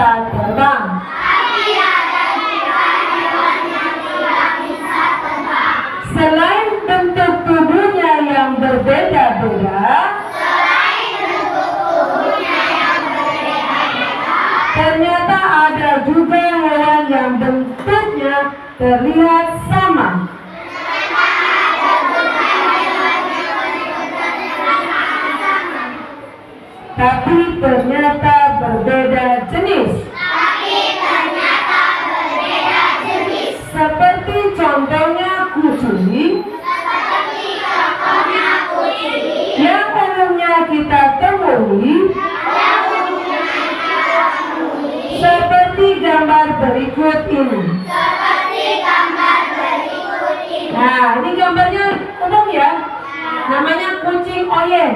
bisa terbang. Selain bentuk tubuhnya yang berbeda-beda, ternyata ada juga hewan yang bentuknya terlihat sama. Tapi ternyata berbeda jenis. Seperti contohnya kucing. Yang umumnya kita temui. Seperti gambar berikut ini. Nah, ini gambarnya umum ya. Namanya kucing oyen.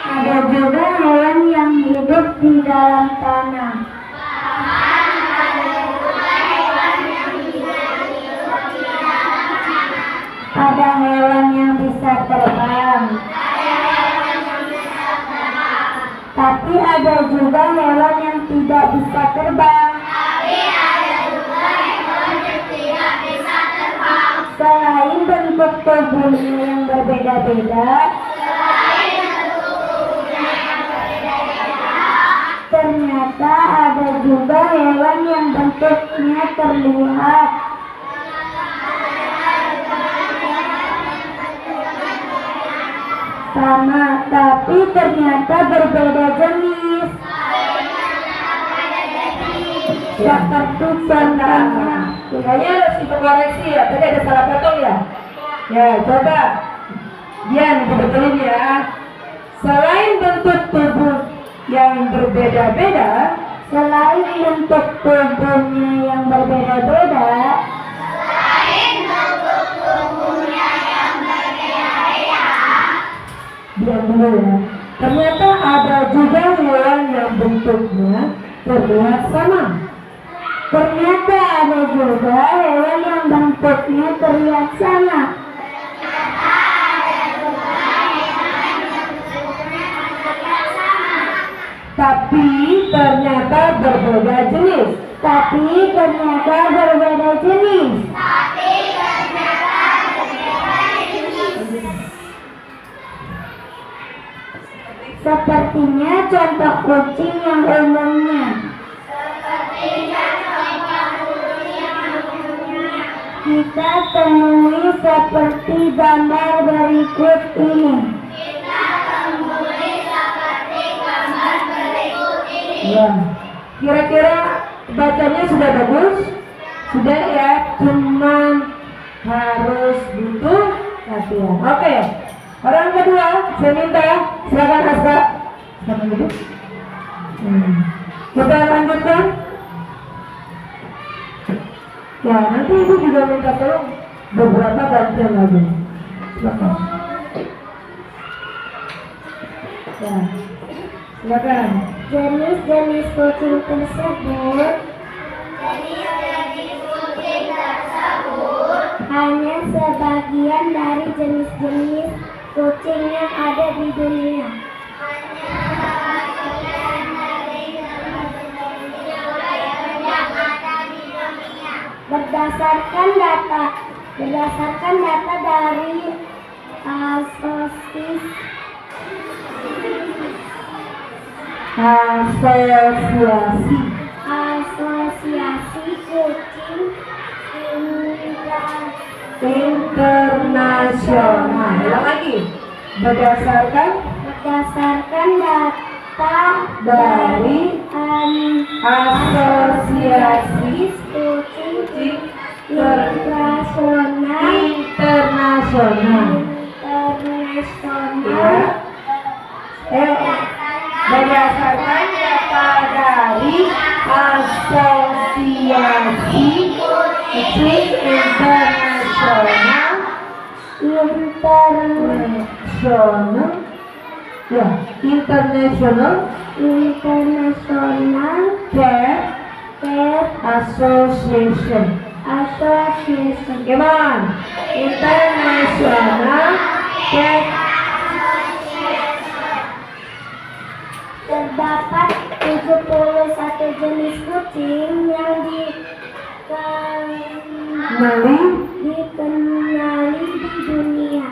Ada juga hewan yang hidup di dalam tanah. Ada hewan yang bisa terbang. Tapi ada juga hewan yang tidak bisa terbang. Selain bentuk tubuhnya yang berbeda-beda, ternyata ada juga hewan yang bentuknya terlihat sama, tapi ternyata berbeda jenis. Seperti contohnya. Kayaknya harus kita koreksi ya. Tadi ada salah potong ya. Ya, coba. Dian, betulin ya. Selain bentuk tubuh yang berbeda-beda, Selain bentuk tubuhnya yang berbeda-beda, diam dulu ya. Ternyata ada juga hewan yang bentuknya terlihat sama. ternyata ada juga hewan yang bentuknya terlihat sama. Tapi ternyata berbeda jenis. Sepertinya contoh kucing yang umumnya. Kita temui seperti gambar berikut ini. Ya. Kira-kira bacanya sudah bagus? Sudah ya, cuman harus butuh latihan. Oke. Orang kedua, saya minta silakan Aska. Silakan duduk. Kita lanjutkan. Ya, nanti ibu juga minta tolong beberapa gantian lagi. Silakan. Ya, silakan. Jenis-jenis kucing tersebut hanya sebagian dari jenis-jenis kucing yang ada di dunia. Berdasarkan data dari Asosiasi Kucing Internasional. Ulang lagi. Berdasarkan data dari Asosiasi Kucing Internasional. Berdasarkan data dari Asosiasi Kucing Internasional. International Cat Association. Come on. International Cat. Terdapat 7 71 jenis kucing yang dikenali di dunia.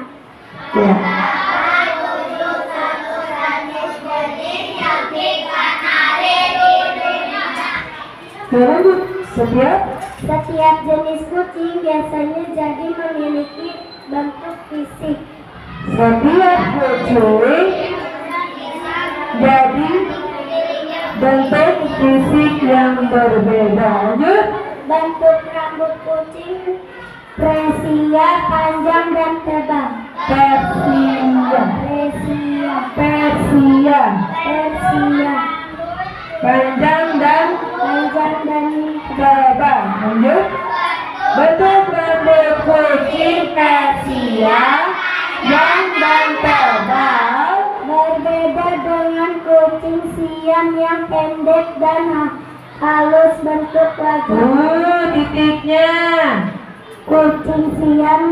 Ya. Lanjut. Setiap jenis kucing biasanya jadi memiliki bentuk fisik. Setiap kucing jadi bentuk fisik yang berbeda. Lanjut. Bentuk rambut kucing Persia panjang dan tebal. Persia panjang dan tebal. Lanjut. Bentuk rambut kucing Persia yang dan tebal berbeda dengan kucing Siam yang pendek dan halus bentuk wajah. Titiknya. Kucing Siam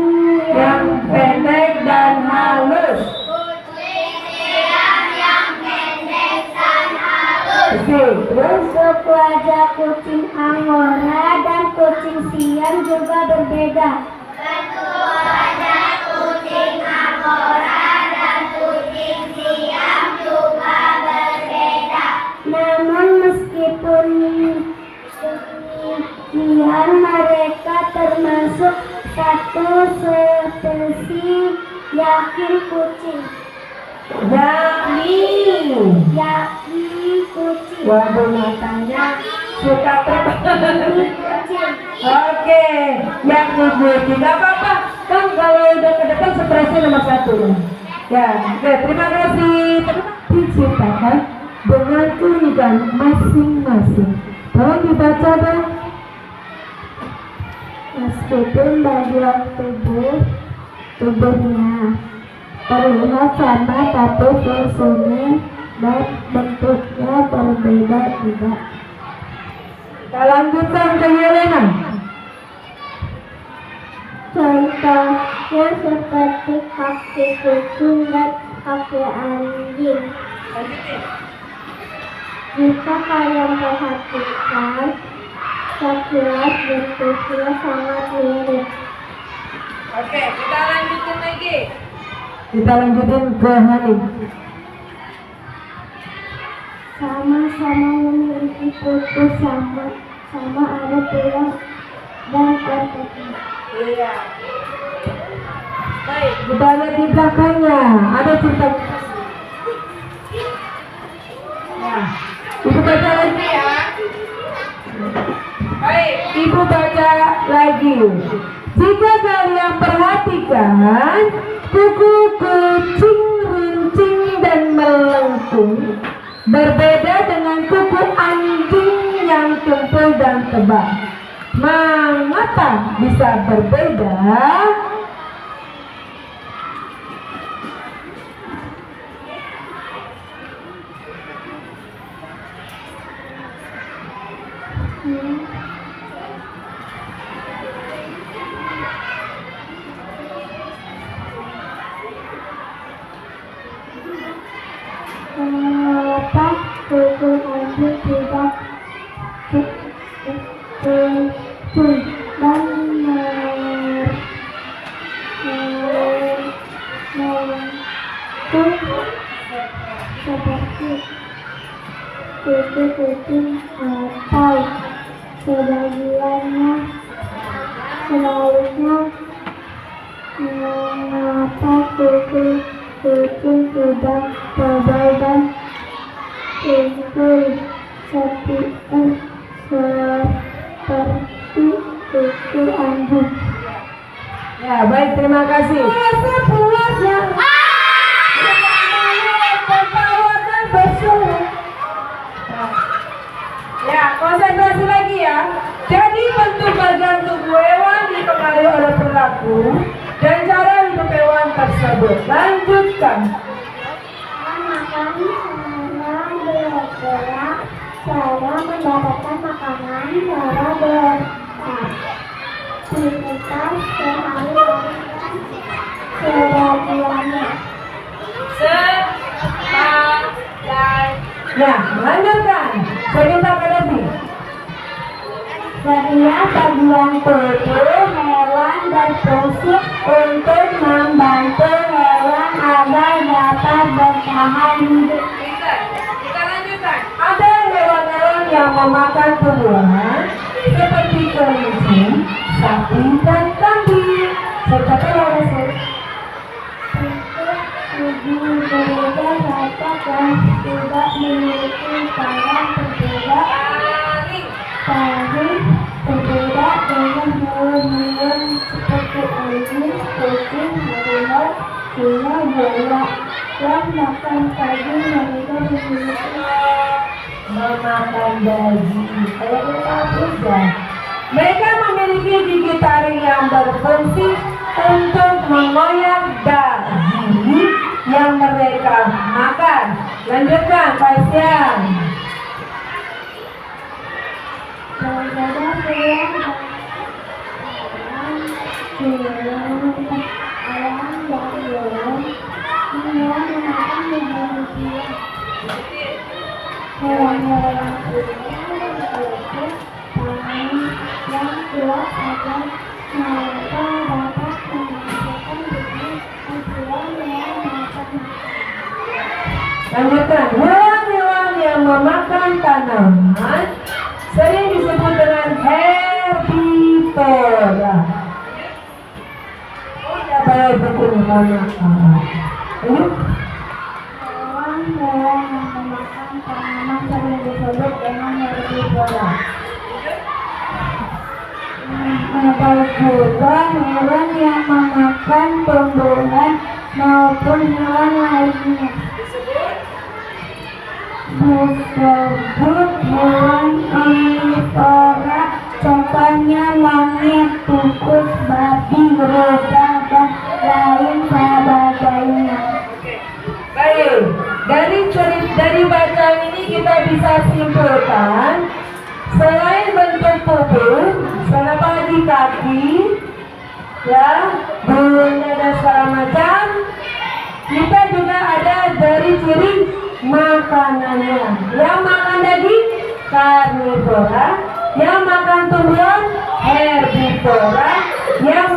Yang pendek dan halus. Terus bentuk wajah kucing Angora dan kucing Siam juga berbeda. Namun meskipun demikian mereka termasuk satu spesies yakni kucing. Yakni kucing. Waduh, matanya suka terbang. Kucing. Oke, yakni kucing. Gak apa-apa, kan kalau udah ke depan stresnya nomor 1. Ya, oke, terima kasih. Diciptakan dengan keunikan masing-masing. Tolong dibaca dong. Meskipun bagian tubuhnya terlihat sama, tapi fungsinya dan bentuknya berbeda-beda. Kita lanjutkan ke Yelena. Contohnya seperti kaki kucing dan kaki anjing. Jika kalian perhatikan, sekilas bentuknya sangat mirip. Oke, kita lanjutin lagi. Kita lanjutin ke Halim. Sama-sama memiliki kuku sama ada tulang dan otaknya. Iya. Baik, kita lihat di belakangnya. Ada cerita. Nah, ibu baca lagi ya. Baik, ibu baca lagi. Jika kalian perhatikan, kuku kucing runcing dan melengkung berbeda dengan kuku anjing yang tumpul dan tebal. Mengapa bisa berbeda? Mengapa kuku anjing tidak tumpul dan melengkung seperti kuku kucing atau sebagiannya sebaliknya? Mengapa kuku kucing tidak tebal dan tumpul seperti kuku anjing? Ya, baik, terima kasih. Ya, konsentrasi lagi ya. Jadi bentuk bagian tubuh hewan dipengaruhi oleh perilaku dan cara hidup hewan tersebut. Lanjutkan. Makan, cara bergerak, cara mendapatkan makanan, cara beraktivitas sehari-hari, sebagiannya. Ya, lanjutkan. bagian tubuh hewan berfungsi untuk membantu hewan agar dapat bertahan hidup. Kita lanjutkan. Ada hewan-hewan yang memakan tumbuhan seperti kelinci, sapi, dan kambing. Serta telur. Tubuh berbeda rata dan tidak memiliki tangan berbeda. Taring berbeda dengan hewan-hewan seperti anjing, kucing, harimau, singa, buaya yang makan daging. Mereka memiliki Memakan daging. Mereka memiliki gigi taring yang berfungsi untuk mengoyak daging yang mereka makan. Lanjutkan, Pasien. berbeda dengan ayam dan burung yang memakan memiliki hewan-hewan ini memiliki tangan yang kuat agar mereka dapat menghasilkan biji hasil yang dapat Lanjutkan. Hewan-hewan yang memakan tanaman sering disebut dengan herbivora. Baik, betul, hewan-hewan yang memakan tanaman sering disebut dengan herbivora. Ada juga hewan yang memakan tumbuhan maupun hewan lainnya. Disebut hewan omnivora, contohnya monyet, tikus, babi, rusa, dan lain sebagainya. Baik, dari bacaan ini kita bisa simpulkan, selain bentuk tubuh, selama di kaki, ya, bulunya dan segala macam, kita juga ada dari ciri makanannya. Yang makan daging, karnivora. Yang makan tumbuhan, herbivora. Yang